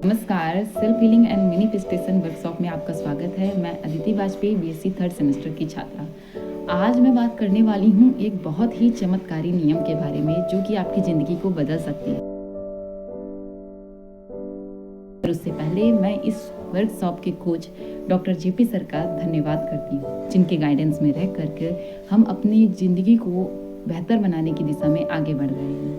नमस्कार, self healing and manifestation workshop में आपका स्वागत है। मैं Aditi Vajpayee, BSc third semester की छात्रा। आज मैं बात करने वाली हूँ एक बहुत ही चमत्कारी नियम के बारे में जो कि आपकी ज़िंदगी को बदल सकती है। और उससे पहले मैं इस वर्कशॉप के कोच डॉक्टर जेपी सर का धन्यवाद करती हूँ, जिनके गाइडेंस में रह करके हम अपनी ज़िंदगी को बेहतर बनाने की दिशा में आगे बढ़ रहे हैं।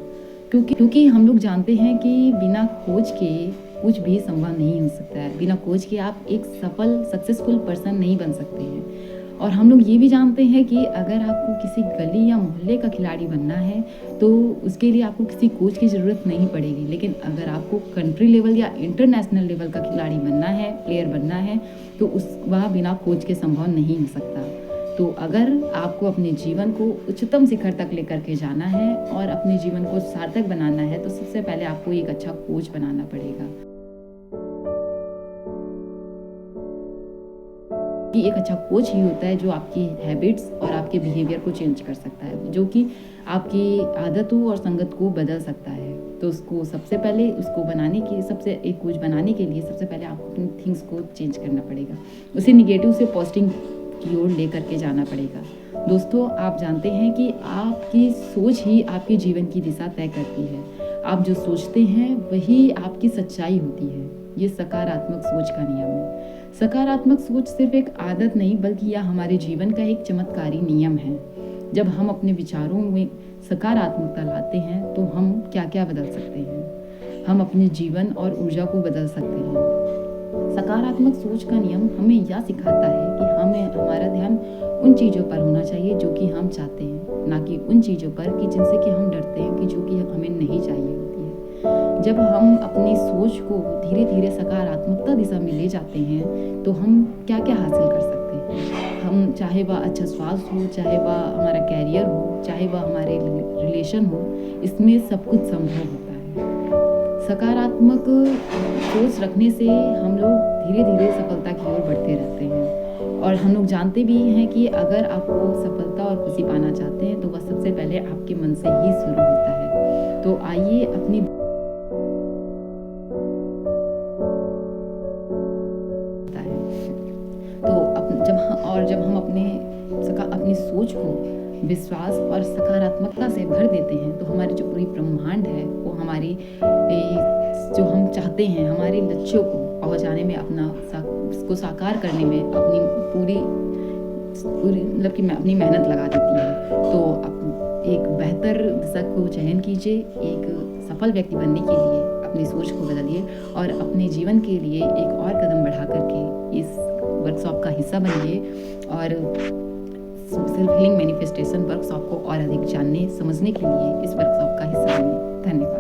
क्योंकि हम लोग जानते हैं कि बिना खोज के कुछ भी संभव नहीं हो सकता है। बिना खोज के आप एक सफल सक्सेसफुल पर्सन नहीं बन सकते हैं। और हम लोग ये भी जानते हैं कि अगर आपको किसी गली या मोहल्ले का खिलाड़ी बनना है तो उसके लिए आपको किसी कोच की ज़रूरत नहीं पड़ेगी। लेकिन अगर आपको कंट्री लेवल या इंटरनेशनल लेवल का खिलाड़ी बनना है, प्लेयर बनना है, तो वह बिना कोच के संभव नहीं हो सकता। तो अगर आपको अपने जीवन को उच्चतम शिखर तक लेकर के जाना है और अपने जीवन को सार्थक बनाना है, तो सबसे पहले आपको एक अच्छा कोच बनाना पड़ेगा। कि एक अच्छा कोच ही होता है जो आपकी हैबिट्स और आपके बिहेवियर को चेंज कर सकता है, जो कि आपकी आदतों और संगत को बदल सकता है। तो उसको सबसे पहले एक कोच बनाने के लिए सबसे पहले आपको अपनी थिंग्स को चेंज करना पड़ेगा। उसे निगेटिव से पॉजिटिव की ओर लेकर के जाना पड़ेगा। दोस्तों, आप जानते हैं कि आपकी सोच ही आपके जीवन की दिशा तय करती है। आप जो सोचते हैं वही आपकी सच्चाई होती है। ये सकारात्मक सोच का नियम है। सकारात्मक सोच सिर्फ एक आदत नहीं बल्कि यह हमारे जीवन का एक चमत्कारी नियम है। जब हम अपने विचारों में सकारात्मकता लाते हैं तो हम क्या क्या बदल सकते हैं। हम अपने जीवन और ऊर्जा को बदल सकते हैं। सकारात्मक सोच का नियम हमें यह सिखाता है कि हमारा ध्यान उन चीज़ों पर होना चाहिए जो कि हम चाहते हैं, ना कि उन चीज़ों पर कि जिनसे कि हम डरते हैं कि जो कि हमें नहीं चाहिए होती है। जब हम अपनी सोच को धीरे धीरे सकारात्मकता दिशा में ले जाते हैं तो हम क्या क्या हासिल कर सकते हैं। हम चाहे वह अच्छा स्वास्थ्य हो, चाहे वह हमारा कैरियर हो, चाहे वह हमारे रिलेशन हो, इसमें सब कुछ संभव होता है। सकारात्मक सोच रखने से हम लोग धीरे धीरे सफलता की ओर बढ़ते रहते हैं। और हम लोग जानते भी हैं कि अगर आपको सफलता और खुशी पाना चाहते हैं तो वह सबसे पहले आपके मन से ही शुरू होता है। तो आइए अपनी जब हम अपनी सोच को विश्वास और सकारात्मकता से भर देते हैं तो हमारी जो पूरी ब्रह्मांड है वो हमारी जो हम चाहते हैं, हमारे लक्ष्यों को पहुंचाने में उसको साकार करने में अपनी पूरी मतलब कि अपनी मेहनत लगा देती है। तो एक बेहतर दिशा को चयन कीजिए। एक सफल व्यक्ति बनने के लिए अपनी सोच को बदलिए और अपने जीवन के लिए एक और कदम बढ़ा करके इस वर्कशॉप का हिस्सा बनिए और सेल्फ हीलिंग मैनिफेस्टेशन वर्कशॉप को और अधिक जानने समझने के लिए इस वर्कशॉप का हिस्सा बनिए। धन्यवाद।